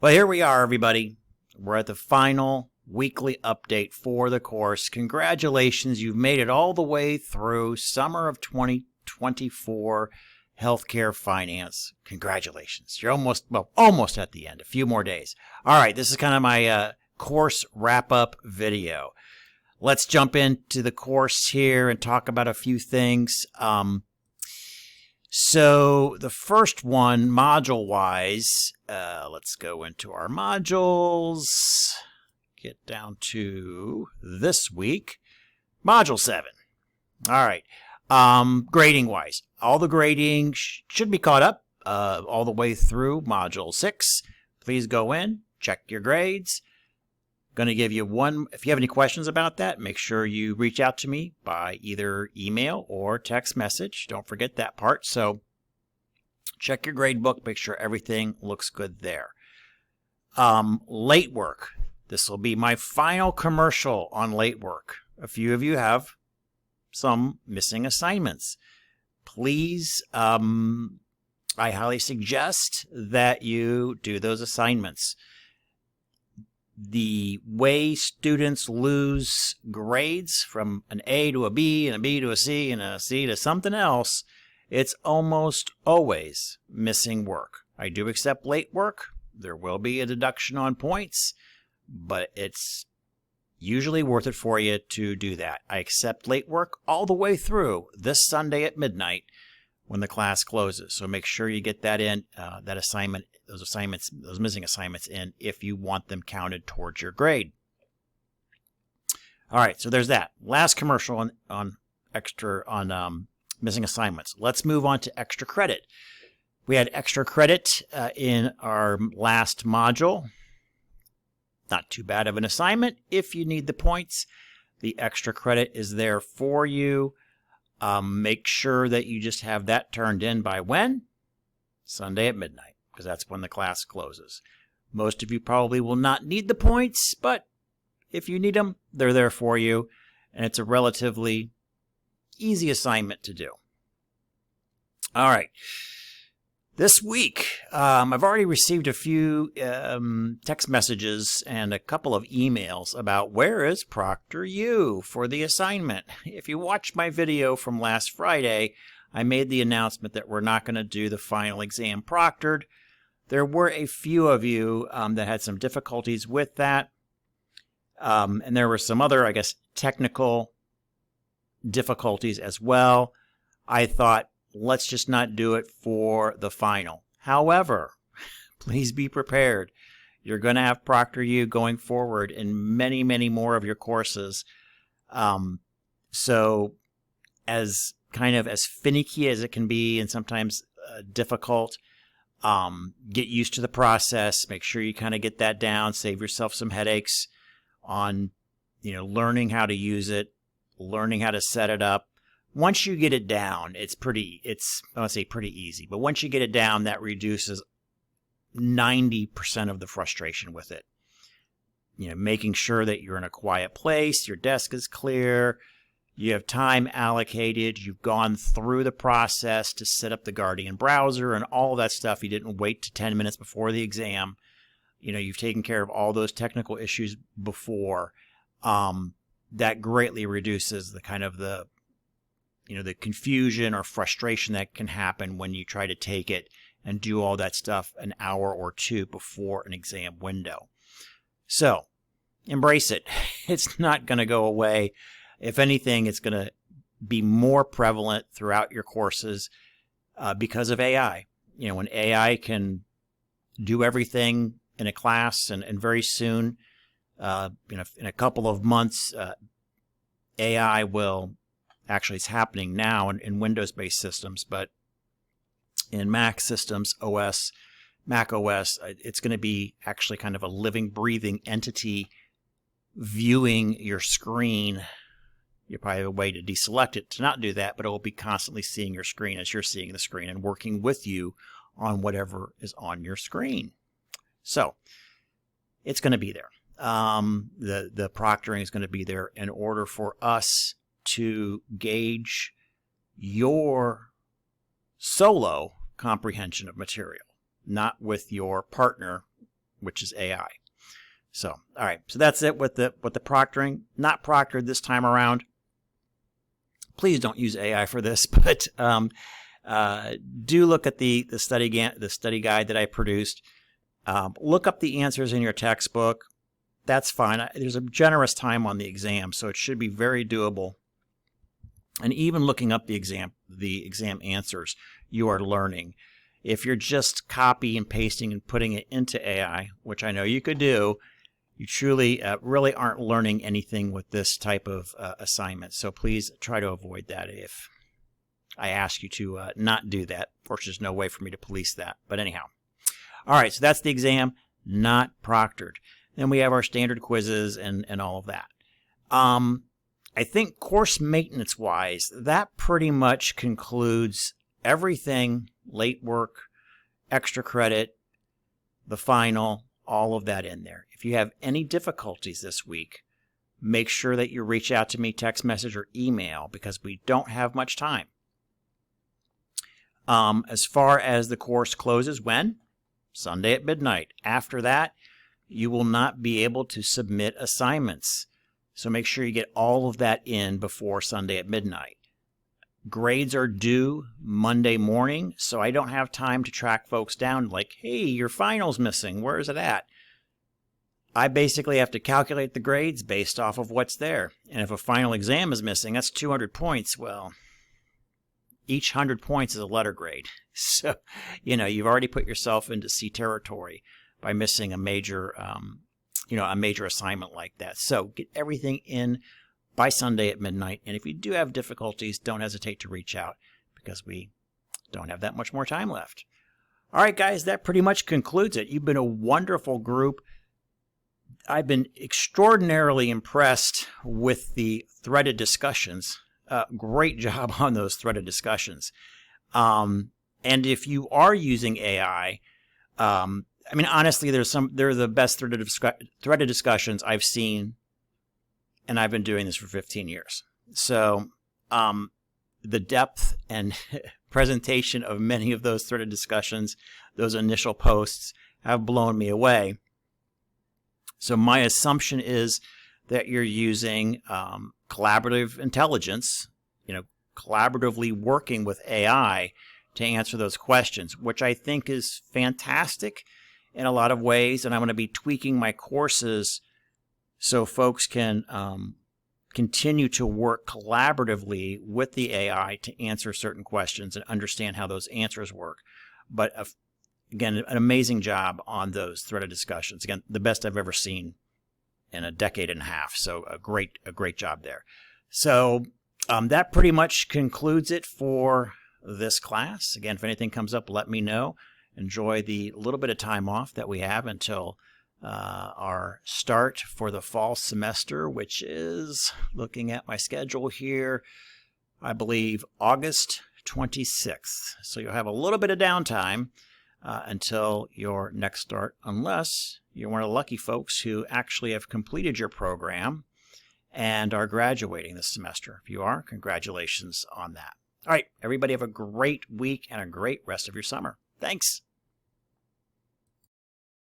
Well, here we are, everybody. We're at the final weekly update for the course. Congratulations, you've made it all the way through summer of 2024 healthcare finance. Congratulations. You're almost at the end. A few more days. All right, this is kind of my course wrap-up video. Let's jump into the course here and talk about a few things. So the first one, module-wise, let's go into our modules, get down to this week, Module 7. All right, grading-wise, all the grading should be caught up all the way through Module 6. Please go in, check your grades. Going to give you one, if you have any questions about that, make sure you reach out to me by either email or text message. Don't forget that part. So check your grade book, make sure everything looks good there. Late work. This will be my final commercial on late work. A few of you have some missing assignments. Please, I highly suggest that you do those assignments. The way students lose grades from an A to a B and a B to a C and a C to something else, it's almost always missing work. I do accept late work. There will be a deduction on points, but it's usually worth it for you to do that. I accept late work all the way through this Sunday at midnight when the class closes. So make sure you get that in, that assignment, those missing assignments in if you want them counted towards your grade. All right, so there's that. Last commercial on missing assignments. Let's move on to extra credit. We had extra credit in our last module. Not too bad of an assignment. If you need the points, the extra credit is there for you. Make sure that you just have that turned in by when? Sunday at midnight, because that's when the class closes. Most of you probably will not need the points, but if you need them, they're there for you, and it's a relatively easy assignment to do. All right. This week, I've already received a few text messages and a couple of emails about where is ProctorU for the assignment. If you watched my video from last Friday, I made the announcement that we're not going to do the final exam proctored. There were a few of you that had some difficulties with that, and there were some other, I guess, technical difficulties as well. I thought, let's just not do it for the final. However, please be prepared. You're going to have ProctorU going forward in many, many more of your courses. So as finicky as it can be and sometimes difficult, get used to the process. Make sure you kind of get that down. Save yourself some headaches on, learning how to use it, learning how to set it up. Once you get it down, I want to say pretty easy, but once you get it down, that reduces 90% of the frustration with it. Making sure that you're in a quiet place, your desk is clear, you have time allocated, you've gone through the process to set up the Guardian browser and all that stuff. You didn't wait to 10 minutes before the exam. You've taken care of all those technical issues before. That greatly reduces the the confusion or frustration that can happen when you try to take it and do all that stuff an hour or two before an exam window. So, embrace it. It's not going to go away. If anything, it's going to be more prevalent throughout your courses because of AI. When AI can do everything in a class, and very soon, in a couple of months, AI will... Actually, it's happening now in Windows-based systems, but in Mac systems, Mac OS, it's going to be actually kind of a living, breathing entity viewing your screen. You probably have a way to deselect it to not do that, but it will be constantly seeing your screen as you're seeing the screen and working with you on whatever is on your screen. So it's going to be there. The proctoring is going to be there in order for us to gauge your solo comprehension of material, not with your partner which is AI. So, all right. So that's it with the proctoring. Not proctored this time around. Please don't use AI for this, but do look at the study guide that I produced. Look up the answers in your textbook. That's fine. There's a generous time on the exam, so it should be very doable. And even looking up the exam answers, you are learning. If you're just copy and pasting and putting it into AI, which I know you could do, you truly really aren't learning anything with this type of assignment. So please try to avoid that if I ask you to not do that. Of course, there's no way for me to police that. But anyhow. All right, so that's the exam, not proctored. Then we have our standard quizzes and all of that. I think course maintenance-wise, that pretty much concludes everything, late work, extra credit, the final, all of that in there. If you have any difficulties this week, make sure that you reach out to me, text message, or email, because we don't have much time. As far as the course closes, when? Sunday at midnight. After that, you will not be able to submit assignments. So make sure you get all of that in before Sunday at midnight. Grades are due Monday morning, so I don't have time to track folks down like, hey, your final's missing. Where is it at? I basically have to calculate the grades based off of what's there. And if a final exam is missing, that's 200 points. Well, each 100 points is a letter grade. So, you've already put yourself into C territory by missing a major assignment like that. So get everything in by Sunday at midnight. And if you do have difficulties, don't hesitate to reach out because we don't have that much more time left. All right, guys, that pretty much concludes it. You've been a wonderful group. I've been extraordinarily impressed with the threaded discussions. Great job on those threaded discussions. And if you are using AI, honestly, they're the best threaded discussions I've seen, and I've been doing this for 15 years. So the depth and presentation of many of those threaded discussions, those initial posts, have blown me away. So my assumption is that you're using collaborative intelligence, collaboratively working with AI to answer those questions, which I think is fantastic in a lot of ways. And I'm going to be tweaking my courses so folks can continue to work collaboratively with the AI to answer certain questions and understand how those answers work. But again, an amazing job on those threaded discussions. Again, the best I've ever seen in a decade and a half. So a great job there. So that pretty much concludes it for this class. Again, if anything comes up, let me know. Enjoy the little bit of time off that we have until our start for the fall semester, which is, looking at my schedule here, I believe August 26th. So you'll have a little bit of downtime until your next start, unless you're one of the lucky folks who actually have completed your program and are graduating this semester. If you are, congratulations on that. All right, everybody have a great week and a great rest of your summer. Thanks.